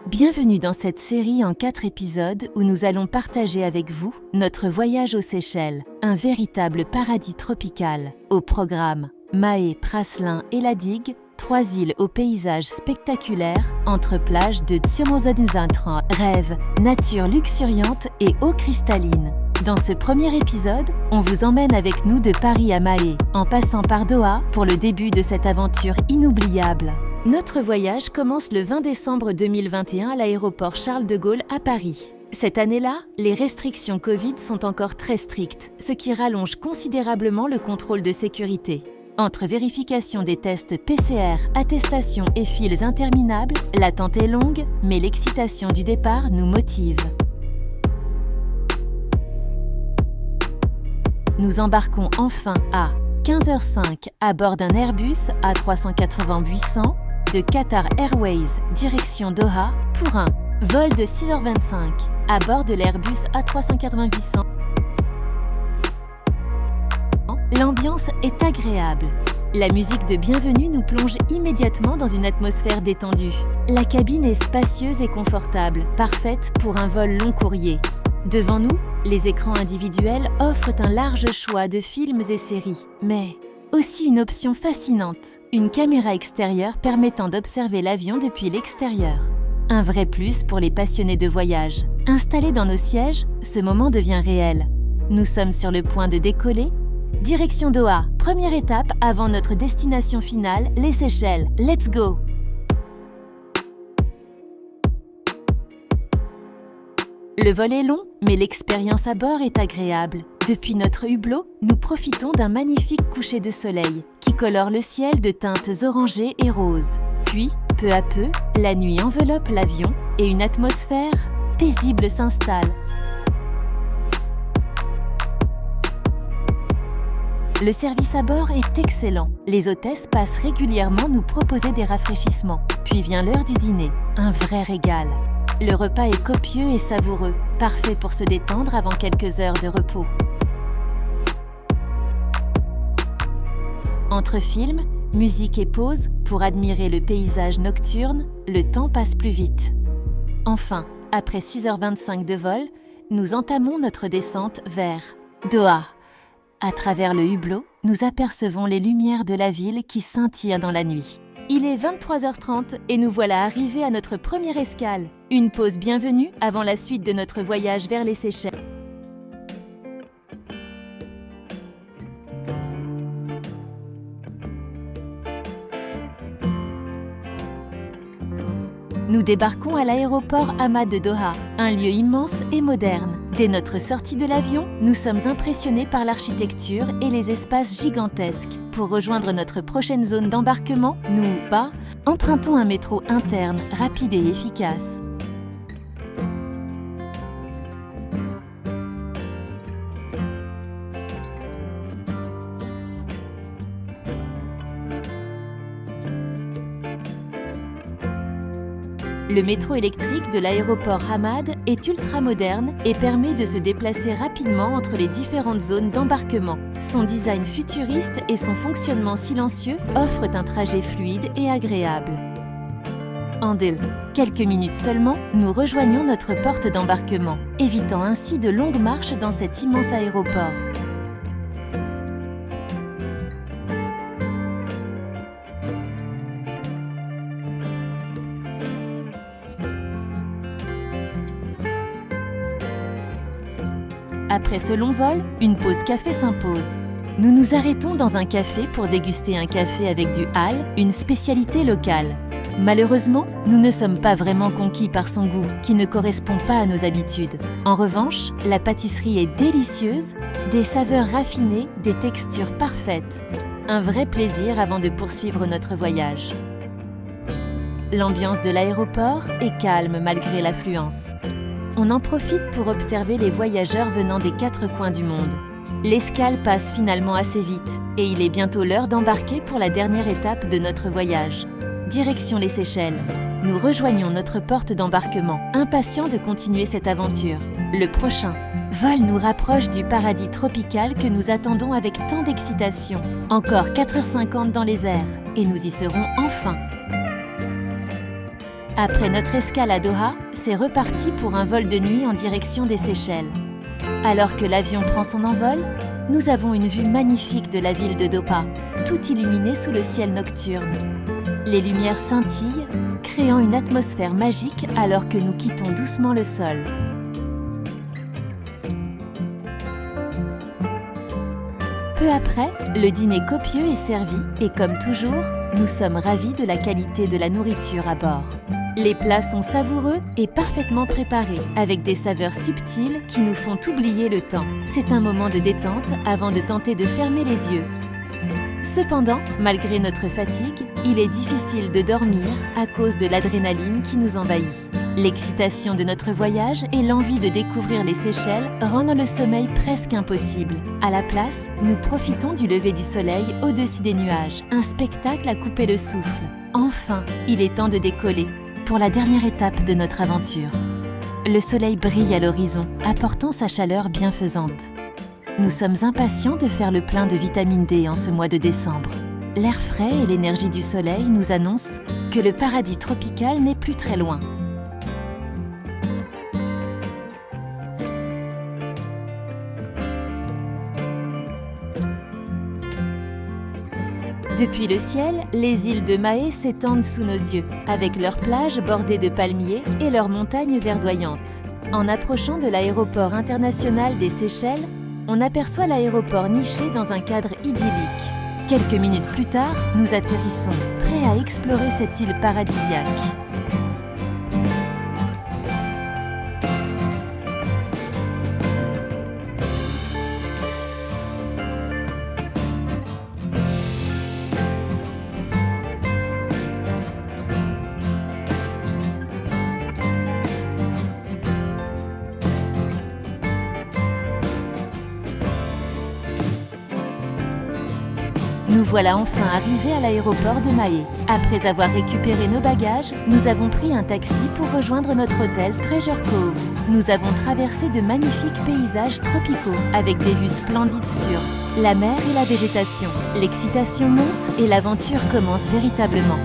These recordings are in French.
Bienvenue dans cette série en 4 épisodes où nous allons partager avec vous notre voyage aux Seychelles, un véritable paradis tropical. Au programme, Mahé, Praslin et la Digue, 3 îles aux paysages spectaculaires, entre plages de Tiomonzonzintran, rêve, nature luxuriante et eau cristalline. Dans ce premier épisode, on vous emmène avec nous de Paris à Mahé, en passant par Doha pour le début de cette aventure inoubliable. Notre voyage commence le 20 décembre 2021 à l'aéroport Charles de Gaulle à Paris. Cette année-là, les restrictions Covid sont encore très strictes, ce qui rallonge considérablement le contrôle de sécurité. Entre vérification des tests PCR, attestations et files interminables, l'attente est longue, mais l'excitation du départ nous motive. Nous embarquons enfin à 15h05 à bord d'un Airbus A380-800 de Qatar Airways direction Doha pour un vol de 6h25 à bord de l'Airbus A380-800. L'ambiance est agréable. La musique de bienvenue nous plonge immédiatement dans une atmosphère détendue. La cabine est spacieuse et confortable, parfaite pour un vol long courrier. Devant nous, les écrans individuels offrent un large choix de films et séries, mais aussi une option fascinante, une caméra extérieure permettant d'observer l'avion depuis l'extérieur. Un vrai plus pour les passionnés de voyage. Installés dans nos sièges, ce moment devient réel. Nous sommes sur le point de décoller. Direction Doha, première étape avant notre destination finale, les Seychelles. Let's go! Le vol est long, mais l'expérience à bord est agréable. Depuis notre hublot, nous profitons d'un magnifique coucher de soleil qui colore le ciel de teintes orangées et roses. Puis, peu à peu, la nuit enveloppe l'avion et une atmosphère paisible s'installe. Le service à bord est excellent. Les hôtesses passent régulièrement nous proposer des rafraîchissements. Puis vient l'heure du dîner, un vrai régal. Le repas est copieux et savoureux, parfait pour se détendre avant quelques heures de repos. Entre films, musique et pause, pour admirer le paysage nocturne, le temps passe plus vite. Enfin, après 6h25 de vol, nous entamons notre descente vers Doha. À travers le hublot, nous apercevons les lumières de la ville qui scintillent dans la nuit. Il est 23h30 et nous voilà arrivés à notre première escale. Une pause bienvenue avant la suite de notre voyage vers les Seychelles. Nous débarquons à l'aéroport Hamad de Doha, un lieu immense et moderne. Dès notre sortie de l'avion, nous sommes impressionnés par l'architecture et les espaces gigantesques. Pour rejoindre notre prochaine zone d'embarquement, nous, empruntons un métro interne, rapide et efficace. Le métro électrique de l'aéroport Hamad est ultra moderne et permet de se déplacer rapidement entre les différentes zones d'embarquement. Son design futuriste et son fonctionnement silencieux offrent un trajet fluide et agréable. En quelques minutes seulement, nous rejoignons notre porte d'embarquement, évitant ainsi de longues marches dans cet immense aéroport. Après ce long vol, une pause café s'impose. Nous nous arrêtons dans un café pour déguster un café avec du hal, une spécialité locale. Malheureusement, nous ne sommes pas vraiment conquis par son goût, qui ne correspond pas à nos habitudes. En revanche, la pâtisserie est délicieuse, des saveurs raffinées, des textures parfaites. Un vrai plaisir avant de poursuivre notre voyage. L'ambiance de l'aéroport est calme malgré l'affluence. On en profite pour observer les voyageurs venant des 4 coins du monde. L'escale passe finalement assez vite et il est bientôt l'heure d'embarquer pour la dernière étape de notre voyage. Direction les Seychelles. Nous rejoignons notre porte d'embarquement, impatients de continuer cette aventure. Le prochain vol nous rapproche du paradis tropical que nous attendons avec tant d'excitation. Encore 4h50 dans les airs et nous y serons enfin. Après notre escale à Doha, c'est reparti pour un vol de nuit en direction des Seychelles. Alors que l'avion prend son envol, nous avons une vue magnifique de la ville de Doha, tout illuminée sous le ciel nocturne. Les lumières scintillent, créant une atmosphère magique alors que nous quittons doucement le sol. Peu après, le dîner copieux est servi et comme toujours, nous sommes ravis de la qualité de la nourriture à bord. Les plats sont savoureux et parfaitement préparés, avec des saveurs subtiles qui nous font oublier le temps. C'est un moment de détente avant de tenter de fermer les yeux. Cependant, malgré notre fatigue, il est difficile de dormir à cause de l'adrénaline qui nous envahit. L'excitation de notre voyage et l'envie de découvrir les Seychelles rendent le sommeil presque impossible. À la place, nous profitons du lever du soleil au-dessus des nuages, un spectacle à couper le souffle. Enfin, il est temps de décoller pour la dernière étape de notre aventure. Le soleil brille à l'horizon, apportant sa chaleur bienfaisante. Nous sommes impatients de faire le plein de vitamine D en ce mois de décembre. L'air frais et l'énergie du soleil nous annoncent que le paradis tropical n'est plus très loin. Depuis le ciel, les îles de Mahé s'étendent sous nos yeux, avec leurs plages bordées de palmiers et leurs montagnes verdoyantes. En approchant de l'aéroport international des Seychelles, on aperçoit l'aéroport niché dans un cadre idyllique. Quelques minutes plus tard, nous atterrissons, prêts à explorer cette île paradisiaque. Nous voilà enfin arrivés à l'aéroport de Mahé. Après avoir récupéré nos bagages, nous avons pris un taxi pour rejoindre notre hôtel Treasure Cove. Nous avons traversé de magnifiques paysages tropicaux avec des vues splendides sur la mer et la végétation. L'excitation monte et l'aventure commence véritablement.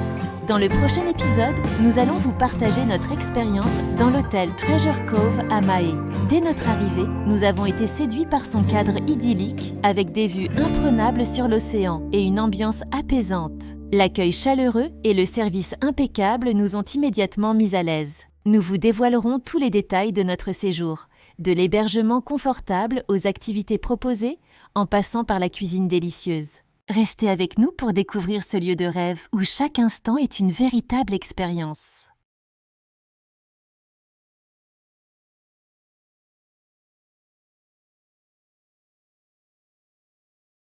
Dans le prochain épisode, nous allons vous partager notre expérience dans l'hôtel Treasure Cove à Mahé. Dès notre arrivée, nous avons été séduits par son cadre idyllique avec des vues imprenables sur l'océan et une ambiance apaisante. L'accueil chaleureux et le service impeccable nous ont immédiatement mis à l'aise. Nous vous dévoilerons tous les détails de notre séjour, de l'hébergement confortable aux activités proposées, en passant par la cuisine délicieuse. Restez avec nous pour découvrir ce lieu de rêve où chaque instant est une véritable expérience.